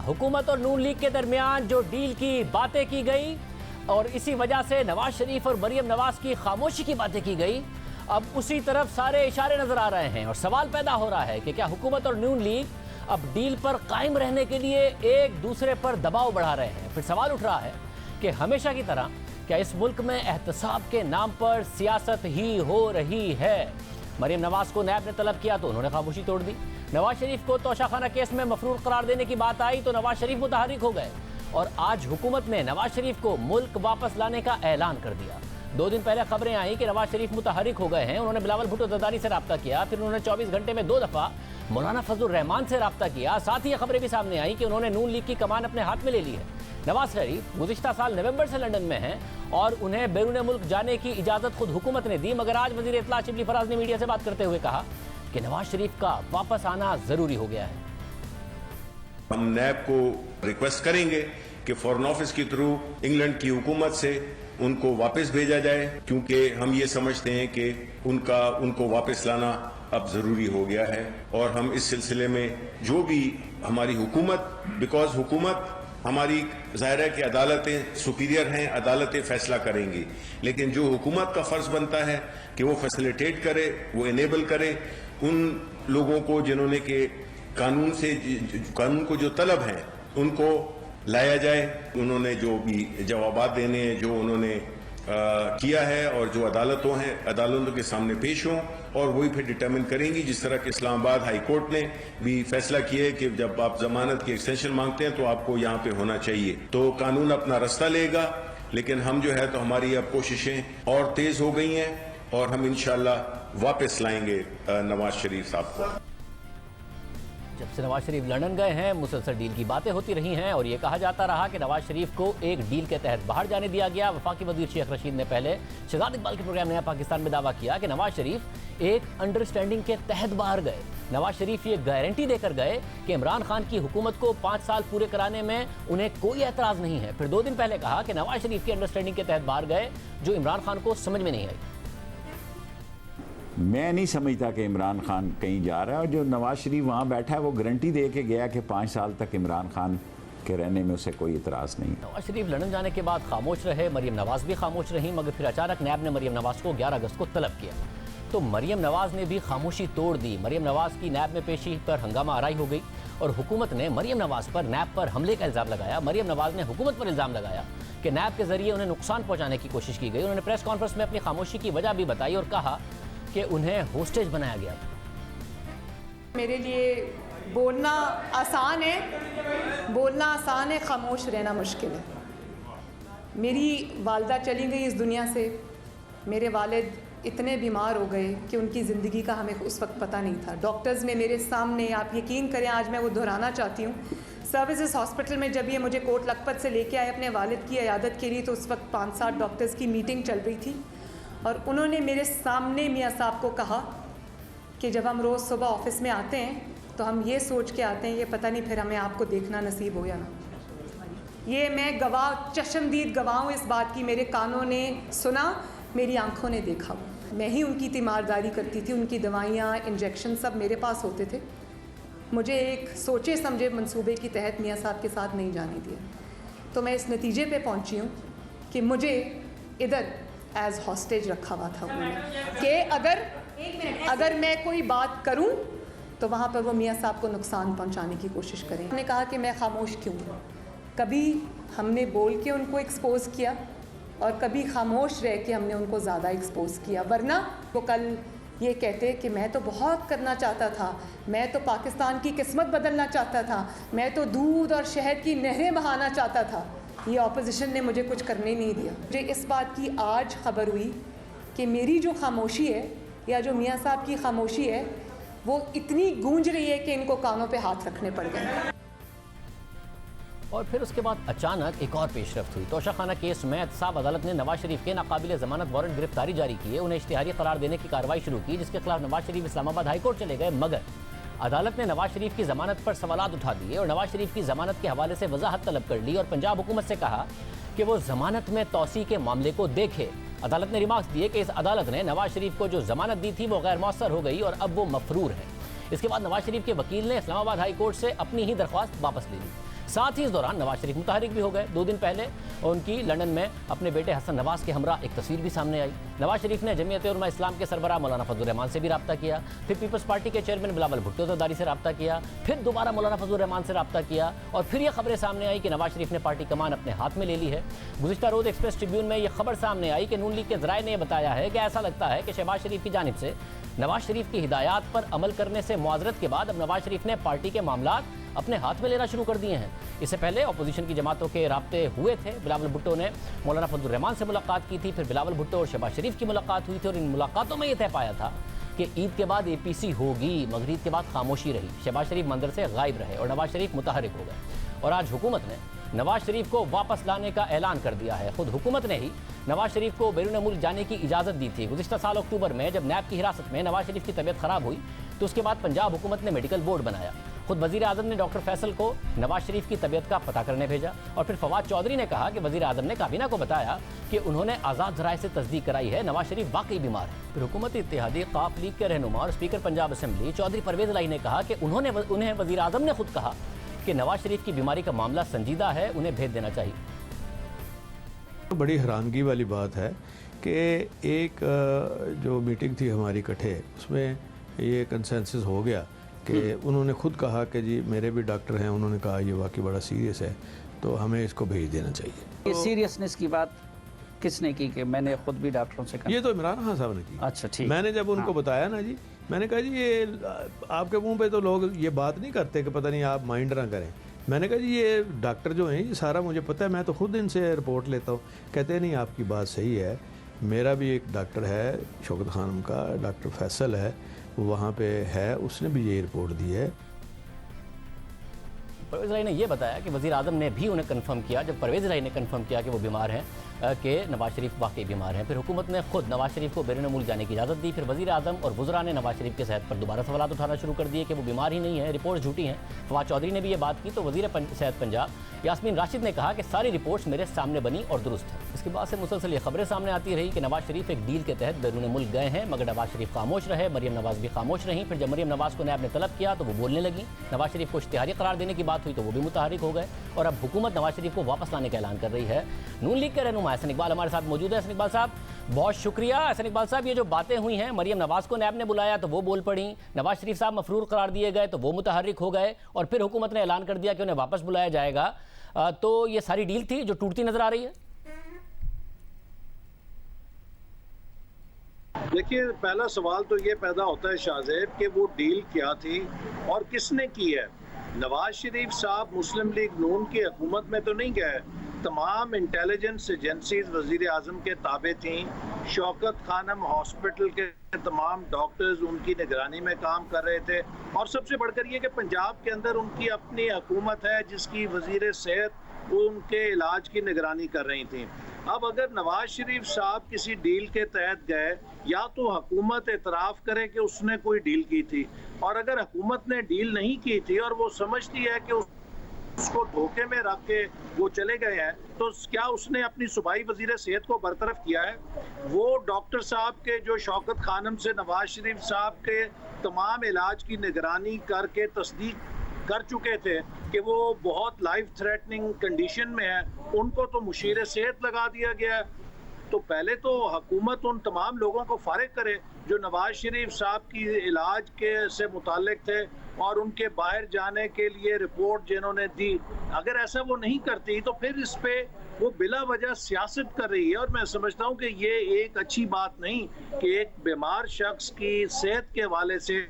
हुकूमत और नून लीग के दरमियान जो डील की बातें की गई और इसी वजह से नवाज शरीफ और मरियम नवाज की खामोशी की बातें की गई, अब उसी तरफ सारे इशारे नजर आ रहे हैं और सवाल पैदा हो रहा है कि क्या हुकूमत और नून लीग अब डील पर कायम रहने के लिए एक दूसरे पर दबाव बढ़ा रहे हैं। फिर सवाल उठ रहा है कि हमेशा की तरह क्या इस मुल्क में एहतसाब के नाम पर सियासत ही हो रही है। मरियम नवाज को नैब ने तलब किया तो उन्होंने खामोशी तोड़ दी। नवाज शरीफ को तोशाखाना केस में मफरूर करार देने की बात आई तो नवाज शरीफ मुतहर्रिक हो गए और आज हुकूमत ने नवाज शरीफ को मुल्क वापस लाने का ऐलान कर दिया। 2 दिन पहले खबरें आई कि नवाज शरीफ मुतहर्रिक हो गए हैं। उन्होंने बिलावल भुट्टो जरदारी से रब्ता किया, फिर उन्होंने 24 घंटे में 2 दफा मौलाना फजलुर रहमान से रब्ता किया। साथ ही यह खबरें भी सामने आई कि उन्होंने नून लीग की कमान अपने हाथ में ले ली है। नवाज शरीफ गुज़िश्ता साल नवंबर से लंदन में हैं और उन्हें बैरून मुल्क जाने की इजाजत खुद हुकूमत ने दी, मगर आज वजीर इत्तला शिबली फराज ने मीडिया से बात करते हुए कहा कि नवाज शरीफ का वापस आना जरूरी हो गया है। हम नैब को रिक्वेस्ट करेंगे कि फॉरेन ऑफिस के थ्रू इंग्लैंड की हुकूमत से उनको वापस भेजा जाए, क्योंकि हम ये समझते हैं कि उनको वापस लाना अब जरूरी हो गया है। और हम इस सिलसिले में जो भी हमारी हुकूमत, बिकॉज हुकूमत हमारी जाहिर है कि अदालतें सुपीरियर हैं, अदालतें फैसला करेंगी, लेकिन जो हुकूमत का फर्ज बनता है कि वो फैसिलिटेट करे, वो इनेबल करे उन लोगों को जिन्होंने के कानून को जो तलब है उनको लाया जाए। उन्होंने जो भी जवाबात देने हैं, जो उन्होंने किया है और जो अदालतों के सामने पेश हों और वही फिर डिटरमिन करेंगी। जिस तरह के इस्लामाबाद हाई कोर्ट ने भी फैसला किया है कि जब आप जमानत की एक्सटेंशन मांगते हैं तो आपको यहाँ पे होना चाहिए, तो कानून अपना रास्ता लेगा। लेकिन हम जो है तो हमारी अब कोशिशें और तेज हो गई हैं और हम इंशाअल्लाह वापस लाएंगे नवाज शरीफ साहब को। जब से नवाज शरीफ लंदन गए हैं मुसलसल डील की बातें होती रही हैं और ये कहा जाता रहा कि नवाज शरीफ को एक डील के तहत बाहर जाने दिया गया। वफाकी वजीर शेख रशीद ने पहले शहजाद इकबाल के प्रोग्राम नया पाकिस्तान में दावा किया कि नवाज शरीफ एक अंडरस्टैंडिंग के तहत बाहर गए। नवाज शरीफ ये गारंटी देकर गए कि इमरान खान की हुकूमत को 5 साल पूरे कराने में उन्हें कोई एतराज नहीं है। फिर 2 दिन पहले कहा कि नवाज शरीफ की अंडरस्टैंडिंग के तहत बाहर गए जो इमरान खान को समझ में नहीं आई। मैं नहीं समझता कि इमरान खान कहीं जा रहा है, और जो नवाज शरीफ वहाँ बैठा है वो गारंटी दे के गया कि 5 साल तक इमरान खान के रहने में उसे कोई इतराज़ नहीं। नवाज शरीफ लंदन जाने के बाद खामोश रहे, मरियम नवाज भी खामोश रही, मगर फिर अचानक नैब ने मरियम नवाज को 11 अगस्त को तलब किया तो मरियम नवाज ने भी खामोशी तोड़ दी। मरियम नवाज की नैब में पेशी पर हंगामा आराई हो गई और हुकूमत ने मरियम नवाज पर नैब पर हमले का इल्ज़ाम लगाया। मरियम नवाज ने हुकूमत पर इल्ज़ाम लगाया कि नैब के जरिए उन्हें नुकसान पहुँचाने की कोशिश की गई। उन्होंने प्रेस कॉन्फ्रेंस में अपनी खामोशी की वजह भी बताई और कहा कि उन्हें होस्टेज बनाया गया था। मेरे लिए बोलना आसान है, खामोश रहना मुश्किल है। मेरी वालदा चली गई इस दुनिया से, मेरे वालिद इतने बीमार हो गए कि उनकी ज़िंदगी का हमें उस वक्त पता नहीं था। डॉक्टर्स ने मेरे सामने, आप यकीन करें आज मैं वो दोहराना चाहती हूँ, सर्विसेज हॉस्पिटल में जब ये मुझे कोट लखपत से लेके आए अपने वालिद की इयादत के लिए, तो उस वक्त 5-7 डॉक्टर्स की मीटिंग चल रही थी और उन्होंने मेरे सामने मियाँ साहब को कहा कि जब हम रोज़ सुबह ऑफिस में आते हैं तो हम ये सोच के आते हैं ये पता नहीं फिर हमें आपको देखना नसीब हो या ना। ये मैं गवाह, चश्मदीद गवाह हूँ इस बात की। मेरे कानों ने सुना, मेरी आंखों ने देखा। मैं ही उनकी तीमारदारी करती थी, उनकी दवाइयाँ, इंजेक्शन सब मेरे पास होते थे। मुझे एक सोचे समझे मंसूबे के तहत मियाँ साहब के साथ नहीं जाने दिया। तो मैं इस नतीजे पे पहुँची हूँ कि मुझे इधर एज हॉस्टेज रखा हुआ था उन्होंने कि अगर मैं कोई बात करूं तो वहाँ पर वो मियाँ साहब को नुकसान पहुँचाने की कोशिश करें। उन्होंने कहा कि मैं खामोश क्यों। कभी हमने बोल के उनको एक्सपोज़ किया और कभी खामोश रह के हमने उनको ज़्यादा एक्सपोज़ किया, वरना वो कल ये कहते कि मैं तो बहुत करना चाहता था, मैं तो पाकिस्तान की किस्मत बदलना चाहता था, मैं तो दूध और शहद की नहरें बहाना चाहता था। ये ऑपोजिशन ने मुझे कुछ करने नहीं दिया। मुझे इस बात की आज खबर हुई कि मेरी जो खामोशी है या जो मियाँ साहब की खामोशी है वो इतनी गूंज रही है कि इनको कानों पे हाथ रखने पड़ गए। और फिर उसके बाद अचानक एक और पेशरफ्त हुई। तोशाखाना केस में एहतसाब अदालत ने नवाज शरीफ के नाकाबिल ज़मानत वारंट गिरफ्तारी जारी किए, उन्हें इश्तिहारी करार देने की कार्रवाई शुरू की, जिसके खिलाफ नवाज शरीफ इस्लामाबाद हाई कोर्ट चले गए, मगर अदालत ने नवाज शरीफ की जमानत पर सवालात उठा दिए और नवाज शरीफ की जमानत के हवाले से वजाहत तलब कर ली और पंजाब हुकूमत से कहा कि वो जमानत में तौसी के मामले को देखे। अदालत ने रिमार्क्स दिए कि इस अदालत ने नवाज शरीफ को जो जमानत दी थी वो गैर मौसर हो गई और अब वो मफरूर है। इसके बाद नवाज शरीफ के वकील ने इस्लामाबाद हाई कोर्ट से अपनी ही दरख्वास्त वापस ले ली। साथ ही इस दौरान नवाज शरीफ मुतहरिक भी हो गए। 2 दिन पहले उनकी लंदन में अपने बेटे हसन नवाज के हमरा एक तस्वीर भी सामने आई। नवाज शरीफ ने जमीयत उलमा इस्लाम के सरबराह मौलाना फजल रहमान से भी रब्ता किया, फिर पीपल्स पार्टी के चेयरमैन बिलावल भुट्टो ज़रदारी से रब्ता किया, फिर दोबारा मौलाना फजल रहमान से रब्ता किया और फिर ये खबरें सामने आई कि नवाज शरीफ ने पार्टी कमान अपने हाथ में ले ली है। गुज़िश्ता रोज़ एक्सप्रेस ट्रिब्यून में यह खबर सामने आई कि नून लीग के ज़राए ने यह बताया है कि ऐसा लगता है कि शहबाज शरीफ की जानिब से नवाज शरीफ की हिदायत पर अमल करने से मुआज़रत के बाद अब नवाज शरीफ ने पार्टी के मामलात अपने हाथ में लेना शुरू कर दिए हैं। इससे पहले अपोजिशन की जमातों के राब्ते हुए थे। बिलावल भुट्टो ने मौलाना फजल रहमान से मुलाकात की थी, फिर बिलावल भुट्टो और शहबाज शरीफ की मुलाकात हुई थी और इन मुलाकातों में यह तय पाया था कि ईद के बाद APC होगी, मगर ईद के बाद खामोशी रही। शहबाज शरीफ मंदिर से गायब रहे और नवाज शरीफ मुतहरिक हो गए और आज हुकूमत ने नवाज शरीफ को वापस लाने का ऐलान कर दिया है। खुद हुकूमत ने ही नवाज शरीफ को बैरून मुल्क जाने की इजाज़त दी थी। गुज़िश्ता साल अक्टूबर में जब नैब की हिरासत में नवाज शरीफ की तबीयत खराब हुई तो उसके बाद पंजाब हुकूमत ने मेडिकल बोर्ड बनाया। खुद वज़ीर आज़म ने डॉक्टर फैसल को नवाज शरीफ की तबीयत का पता करने भेजा और फिर फवाद चौधरी ने कहा कि वज़ीर आज़म ने काबीना को बताया कि उन्होंने आज़ाद ज़राए से तस्दीक कराई है नवाज शरीफ वाकई बीमार है। फिर हुकूमती इत्तेहादी काफ लीग के रहनुमा और स्पीकर पंजाब असम्बली चौधरी परवेज़ इलाही ने कहा कि उन्हें वज़ीर आज़म ने खुद कहा कि नवाज शरीफ की बीमारी का मामला संजीदा है, उन्हें भेज देना चाहिए। बड़ी हैरानगी वाली बात है कि एक जो मीटिंग थी हमारी इकट्ठे, उसमें ये कंसेंसस हो गया कि उन्होंने खुद कहा कि जी मेरे भी डॉक्टर हैं, उन्होंने कहा ये वाकई बड़ा सीरियस है तो हमें इसको भेज देना चाहिए। ये सीरियसनेस की बात किसने की कि मैंने खुद भी डॉक्टरों से कहा? ये तो इमरान खान साहब ने की। अच्छा ठीक। मैंने जब उनको बताया ना जी, मैंने कहा जी ये आपके मुंह पे तो लोग ये बात नहीं करते कि पता नहीं आप माइंड ना करें। मैंने कहा जी ये डॉक्टर जो हैं ये सारा मुझे पता है, मैं तो खुद इनसे रिपोर्ट लेता हूँ। कहते नहीं आपकी बात सही है, मेरा भी एक डॉक्टर है शौकत खानम का, डॉक्टर फैसल है, वहाँ पे है, उसने भी ये रिपोर्ट दी है। परवेज़ इलाही ने यह बताया कि वज़ीर आज़म ने भी उन्हें कंफर्म किया, जब परवेज़ इलाही ने कंफर्म किया कि वो बीमार हैं, कि नवाज शरीफ वाकई बीमार हैं। फिर हुकूमत ने खुद नवाज शरीफ को बैरून मुल्क जाने की इजाज़त दी। फिर वज़ीर आज़म और वुज़रा ने नवाज शरीफ के सेहत पर दोबारा सवाल उठाना शुरू कर दिए कि वो बीमार ही नहीं है, रिपोर्ट झूठी हैं। फवाद चौधरी ने भी ये बात की तो वज़ीर सेहत पंजाब यास्मीन राशिद ने कहा कि सारी रिपोर्ट्स मेरे सामने बनी और दुरुस्त है। इसके बाद से मुसलसल ये खबरें सामने आती रही कि नवाज शरीफ एक डील के तहत बैरून मुल्क गए हैं, मगर नवाज शरीफ खामोश रहे, मरियम नवाज भी खामोश रहीं। फिर जब मरियम नवाज को नैब ने तलब किया तो वो बोलने लगी। नवाज शरीफ को इश्तिहारी करार देने की बात हुई तो वो भी मुतहरिक हो गए और अब हुकूमत नवाज शरीफ को वापस लाने का ऐलान कर रही है। नून लीग के रहनुमा हसन इकबाल हमारे साथ मौजूद है। हसन इकबाल साहब बहुत शुक्रिया। हसन इकबाल साहब ये जो बातें हुई हैं, मरियम नवाज को नैब ने बुलाया तो वो बोल पड़ी, नवाज शरीफ साहब मफरूर करार दिए गए तो वो मुतहरिक हो गए और फिर हुकूमत ने ऐलान कर दिया कि उन्हें वापस बुलाया जाएगा, तो ये सारी डील थी जो टूटती नजर आ रही है। देखिए, पहला सवाल तो ये पैदा होता है शाहजेब कि वो डील क्या थी और किसने की है। नवाज शरीफ साहब मुस्लिम लीग नून की हुकूमत में तो नहीं गए, तमाम इंटेलिजेंस एजेंसीज वजीर आजम के ताबे थीं। शौकत खानम हॉस्पिटल के तमाम डॉक्टर्स उनकी निगरानी में काम कर रहे थे और सबसे बढ़कर ये कि पंजाब के अंदर उनकी अपनी हुकूमत है जिसकी वजीर सेहत उनके इलाज की निगरानी कर रही थी। अब अगर नवाज शरीफ साहब किसी डील के तहत गए, या तो हुकूमत एतराफ़ करे कि उसने कोई डील की थी, और अगर हुकूमत ने डील नहीं की थी और वो समझती है कि उसको धोखे में रख के वो चले गए हैं, तो क्या उसने अपनी सूबाई वजीर सेहत को बरतरफ किया है? वो डॉक्टर साहब के जो शौकत खानम से नवाज शरीफ साहब के तमाम इलाज की निगरानी करके तस्दीक कर चुके थे कि वो बहुत लाइफ थ्रेटनिंग कंडीशन में है, उनको तो मुशीर सेहत लगा दिया गया है। तो पहले तो हुकूमत उन तमाम लोगों को फारिग करे जो नवाज शरीफ साहब की इलाज के से मुताल्लिक थे और उनके बाहर जाने के लिए रिपोर्ट जिन्होंने दी। अगर ऐसा वो नहीं करती तो फिर इस पे वो बिला वजह सियासत कर रही है, और मैं समझता हूँ कि ये एक अच्छी बात नहीं कि एक बीमार शख्स की सेहत के हवाले से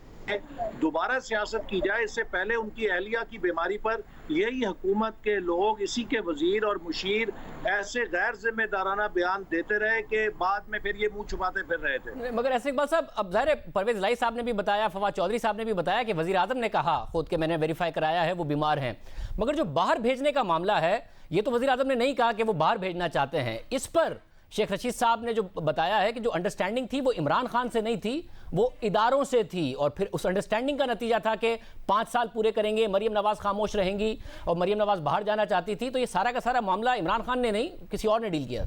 दोबारा सियासत की जाए। इससे पहले उनकी अहलिया की बीमारी पर यही हुकूमत के लोग, इसी के वजीर और मुशीर ऐसे गैर जिम्मेदाराना बयान देते रहे कि बाद में फिर ये मुंह छुपाते फिर रहे थे। मगर ऐसे इकबाल साहब, अब ज़ाहिर परवेज़ इलाही साहब ने भी बताया, फवाद चौधरी साहब ने भी बताया कि वजीर आज़म ने कहा खुद के मैंने वेरीफाई कराया है वो बीमार हैं, मगर जो बाहर भेजने का मामला है ये तो वजीर आज़म ने नहीं कहा कि वो बाहर भेजना चाहते हैं। इस पर शेख रशीद साहब ने जो बताया है कि जो अंडरस्टैंडिंग थी वो इमरान खान से नहीं थी, वो इदारों से थी, और फिर उस अंडरस्टैंडिंग का नतीजा था कि 5 साल पूरे करेंगे, मरियम नवाज खामोश रहेंगी और मरियम नवाज बाहर जाना चाहती थी। तो ये सारा का सारा मामला इमरान खान ने नहीं, किसी और ने डील किया।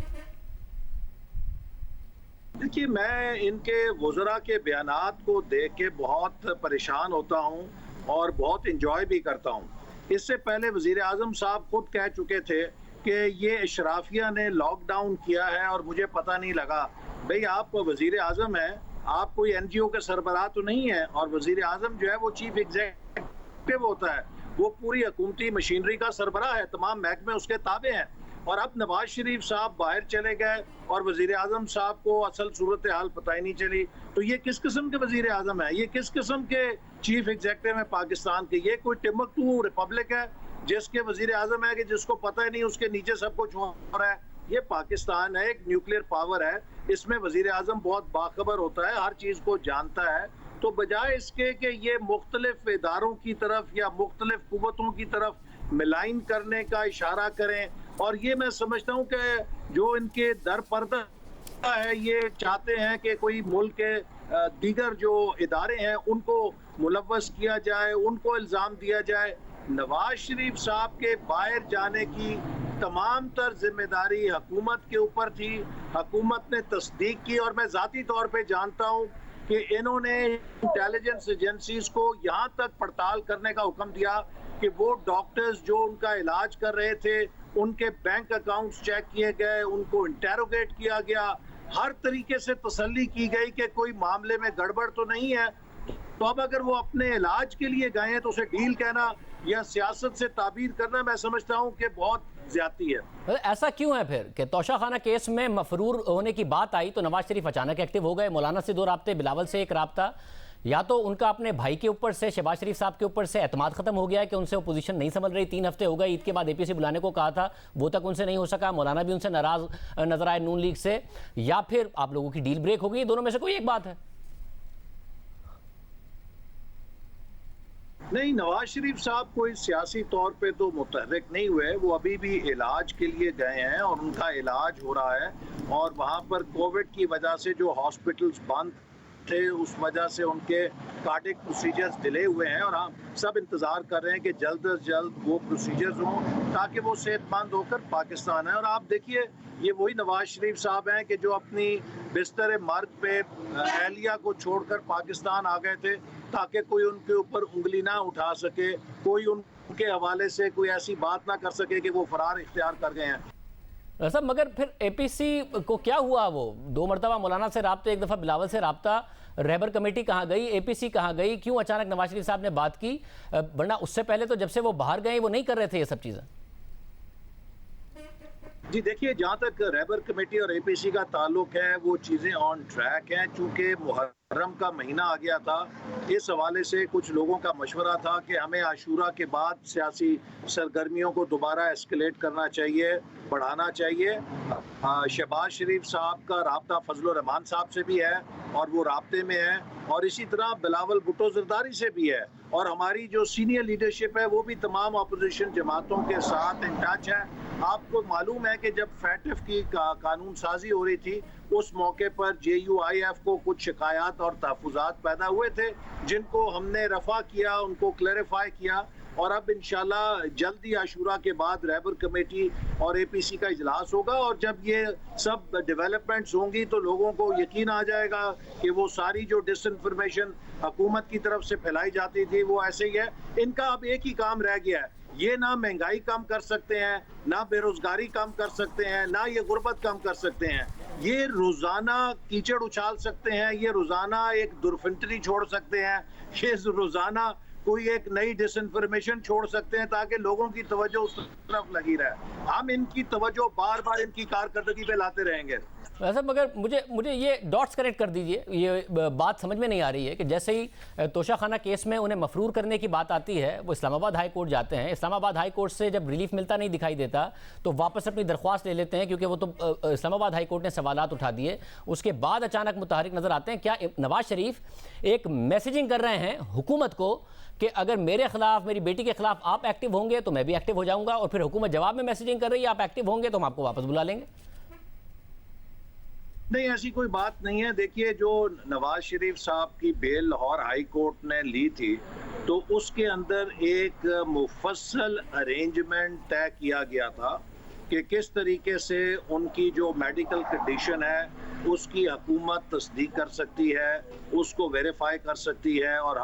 देखिए, मैं इनके वज़रा के बयानात को देख के बहुत परेशान होता हूँ और बहुत इंजॉय भी करता हूँ। इससे पहले वजीर आजम साहब खुद कह चुके थे कि ये इशराफिया ने लॉकडाउन किया है और मुझे पता नहीं लगा। भाई आप वजीर आजम हैं, आप कोई NGO के सरबराह तो नहीं है, और वजीर आजम जो है वो चीफ एग्जीक्यूटिव होता है, वो पूरी हुकूमती मशीनरी का सरबराह है, तमाम महकमे उसके ताबे हैं। और अब नवाज शरीफ साहब बाहर चले गए और वजीर आजम साहब को असल सूरत हाल पता ही नहीं चली, तो ये किस किस्म के वजीर आजम है, ये किस किस्म के चीफ एग्जीक्यूटिव है पाकिस्तान के? ये कोई टिम्बकटू रिपब्लिक है जिसके वजीर आजम है कि जिसको पता ही नहीं उसके नीचे सब कुछ हो रहा है? ये पाकिस्तान है, एक न्यूक्लियर पावर है, इसमें वजीर आजम बहुत बाखबर होता है, हर चीज को जानता है। तो बजाय इसके कि ये मुख्तलिफ इदारों की तरफ या मुख्तलिफ कुव्वतों की तरफ मिलाइन करने का इशारा करें, और ये मैं समझता हूँ कि जो इनके दर पर्दा है, ये चाहते हैं कि कोई मुल्क के दीगर जो इदारे हैं उनको मुलव्वस किया जाए, उनको इल्ज़ाम दिया जाए। नवाज शरीफ साहब के बाहर जाने की तमाम तर जिम्मेदारी हुकूमत के ऊपर थी, हुकूमत ने तस्दीक की, और मैं ज़ाती तौर पे जानता हूँ कि इन्होंने इंटेलिजेंस एजेंसीज को यहाँ तक पड़ताल करने का हुक्म दिया कि वो डॉक्टर्स जो उनका इलाज कर रहे थे उनके बैंक अकाउंट्स चेक किए गए, उनको इंटेरोगेट किया गया, हर तरीके से तसल्ली की गई कि कोई मामले में गड़बड़ तो नहीं है। तो अब अगर वो अपने इलाज के लिए गए हैं तो उसे डील कहना या सियासत से ताबीर करना, मैं समझता हूँ कि बहुत ज्यादती है। ऐसा क्यों है फिर कि तोशाखाना केस में मफरूर होने की बात आई तो नवाज शरीफ अचानक एक्टिव हो गए? मौलाना से 2 राब्ते, बिलावल से 1 राब्ता, या तो उनका अपने भाई के ऊपर से, शहबाज शरीफ साहब के ऊपर से एतमाद खत्म हो गया है कि उनसे अपोजिशन नहीं संभल रही। 3 हफ्ते हो गए, ईद के बाद APC बुलाने को कहा था, वो तक उनसे नहीं हो सका, मौलाना भी उनसे नाराज नजर आए नून लीग से, या फिर आप लोगों की डील ब्रेक हो गई? दोनों में से कोई एक बात है। नहीं, नवाज शरीफ साहब कोई सियासी तौर पे तो मुतहर्रिक नहीं हुए, वो अभी भी इलाज के लिए गए हैं और उनका इलाज हो रहा है, और वहाँ पर कोविड की वजह से जो हॉस्पिटल्स बंद थे उस वजह से उनके कार्डिक प्रोसीजर्स डिले हुए हैं, और हम सब इंतज़ार कर रहे हैं कि जल्द अज जल्द वो प्रोसीजर्स हों ताकि वो सेहतमंद होकर पाकिस्तान है। और आप देखिए, ये वही नवाज शरीफ साहब हैं कि जो अपनी बिस्तर मर्ग पे अहलिया को छोड़कर पाकिस्तान आ गए थे ताकि कोई उनके ऊपर उंगली ना उठा सके, कोई उनके हवाले से कोई ऐसी बात ना कर सके कि वो फरार इख्तियार कर गए हैं। सब मगर फिर APC को क्या हुआ? वो 2 मरतबा मौलाना से राब्ते, 1 दफ़ा बिलावल से राब्ता, रहबर कमेटी कहाँ गई, APC कहाँ गई? क्यों अचानक नवाज शरीफ साहब ने बात की? वरना उससे पहले तो जब से वो बाहर गए वो नहीं कर रहे थे ये सब चीज़ें। जी देखिए, जहाँ तक रहबर कमेटी और APC का ताल्लुक है वो चीज़ें ऑन ट्रैक हैं। चूँकि मुहर्रम का महीना आ गया था, इस हवाले से कुछ लोगों का मशवरा था कि हमें आशूरा के बाद सियासी सरगर्मियों को दोबारा एस्केलेट करना चाहिए, बढ़ाना चाहिए। शहबाज शरीफ साहब का राब्ता फजल रहमान साहब से भी है और वो राब्ते में है, और इसी तरह बिलावल भुट्टो जरदारी से भी है, और हमारी जो सीनियर लीडरशिप है वो भी तमाम अपोजिशन जमातों के साथ इन टच है। आपको मालूम है कि जब फैटफ की कानून साजी हो रही थी उस मौके पर JUIF को कुछ शिकायत और तहफ़्फ़ुज़ात पैदा हुए थे जिनको हमने रफ़ा किया, उनको क्लैरिफाई किया, और अब इंशाल्लाह जल्दी आशूरा के बाद रहबर कमेटी और APC का इजलास होगा, और जब ये सब डेवलपमेंट्स होंगी तो लोगों को यकीन आ जाएगा कि वो सारी जो डिसइंफॉर्मेशन हुकूमत की तरफ से फैलाई जाती थी वो ऐसे ही है। इनका अब एक ही काम रह गया है, ये ना महंगाई कम कर सकते हैं, ना बेरोजगारी कम कर सकते हैं, ना ये गुर्बत कम कर सकते हैं। ये रोजाना कीचड़ उछाल सकते हैं, ये रोजाना एक दुर्फिंतरी छोड़ सकते हैं, ये रोजाना कोई एक नई डिसइंफॉर्मेशन छोड़ सकते हैं ताकि लोगों की तवज्जो उस तरफ लगी रहे। हम इनकी तवज्जो बार बार इनकी कारकर्दगी पे लाते रहेंगे। वैसे मगर मुझे ये डॉट्स कनेक्ट कर दीजिए, ये बात समझ में नहीं आ रही है कि जैसे ही तोशाखाना केस में उन्हें मफरूर करने की बात आती है वो इस्लामाबाद हाई कोर्ट जाते हैं, इस्लामाबाद हाई कोर्ट से जब रिलीफ मिलता नहीं दिखाई देता तो वापस अपनी दरख्वास्त ले लेते हैं क्योंकि वो तो इस्लामाबाद हाई कोर्ट ने सवालात उठा दिए। उसके बाद अचानक मुतहरिक नज़र आते हैं। क्या नवाज शरीफ एक मैसेजिंग कर रहे हैं हुकूमत को कि अगर मेरे खिलाफ, मेरी बेटी के खिलाफ आप एक्टिव होंगे तो मैं भी एक्टिव हो जाऊंगा, और फिर हुकूमत जवाब में मैसेजिंग कर रही है आप एक्टिव होंगे तो हम आपको वापस बुला लेंगे? नहीं, ऐसी कोई बात नहीं है। देखिए, जो नवाज शरीफ साहब की बेल लाहौर हाई कोर्ट ने ली थी तो उसके अंदर एक मुफस्सल अरेंजमेंट तय किया गया था कि किस तरीके से उनकी जो मेडिकल कंडीशन है उसकी हुकूमत तस्दीक कर सकती है, उसको वेरीफाई कर सकती है, और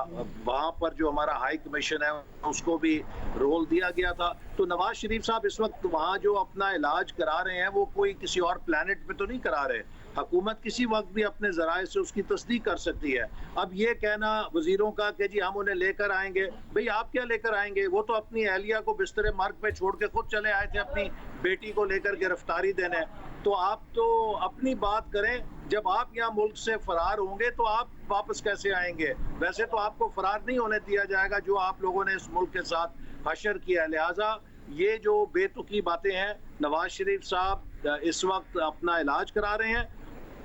वहाँ पर जो हमारा हाई कमीशन है उसको भी रोल दिया गया था। तो नवाज शरीफ साहब इस वक्त वहाँ जो अपना इलाज करा रहे हैं वो कोई किसी और प्लैनेट पे तो नहीं करा रहे। हुकूमत किसी वक्त भी अपने ज़राए से उसकी तस्दीक कर सकती है। अब ये कहना वजीरों का कि जी हम उन्हें लेकर आएंगे, भाई आप क्या लेकर आएंगे? वो तो अपनी अहलिया को बिस्तरे मर्ग पे छोड़ के खुद चले आए थे अपनी बेटी को लेकर गिरफ्तारी देने। तो आप तो अपनी बात करें, जब आप यहाँ मुल्क से फरार होंगे तो आप वापस कैसे आएंगे? वैसे तो आपको फरार नहीं होने दिया जाएगा जो आप लोगों ने इस मुल्क के साथ हशर किया। लिहाजा ये जो बेतुकी बातें हैं, नवाज शरीफ साहब इस वक्त अपना इलाज करा रहे हैं,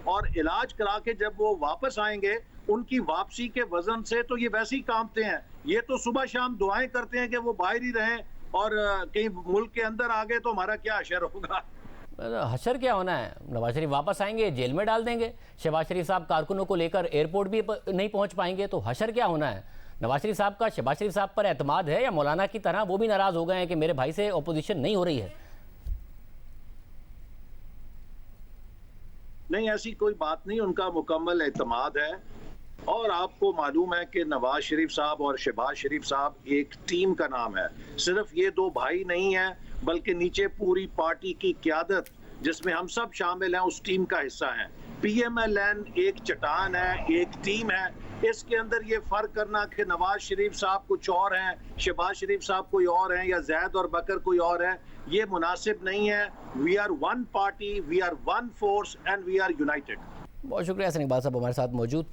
और इलाज करा के जब वो वापस आएंगे उनकी वापसी के वजन से तो ये वैसे ही कांपते हैं। ये तो सुबह शाम दुआएं करते हैं कि वो बाहर ही रहें, और कहीं मुल्क के अंदर आ गए तो हमारा क्या हशर होगा। हशर क्या होना है? नवाज शरीफ वापस आएंगे, जेल में डाल देंगे। शहबाज शरीफ साहब कारकुनों को लेकर एयरपोर्ट भी नहीं पहुंच पाएंगे, तो हशर क्या होना है? नवाज शरीफ साहब का शहबाज शरीफ साहब पर एतमाद है, या मौलाना की तरह वो भी नाराज हो गए हैं कि मेरे भाई से अपोजिशन नहीं हो रही है? नहीं, ऐसी कोई बात नहीं, उनका मुकम्मल एतमाद है। और आपको मालूम है कि नवाज शरीफ साहब और शहबाज शरीफ साहब एक टीम का नाम है। सिर्फ ये दो भाई नहीं है, बल्कि नीचे पूरी पार्टी की क़यादत जिसमें हम सब शामिल हैं उस टीम का हिस्सा हैं। PMLN एक चट्टान है, एक टीम है। इसके अंदर ये फर्क करना कि नवाज शरीफ साहब कुछ और हैं, शहबाज शरीफ साहब कोई और हैं, या जैद और बकर कोई और है, ये मुनासिब नहीं है। We are one party, we are one force and we are united. बहुत शुक्रिया हसन इकबाल साहब हमारे साथ मौजूद थे।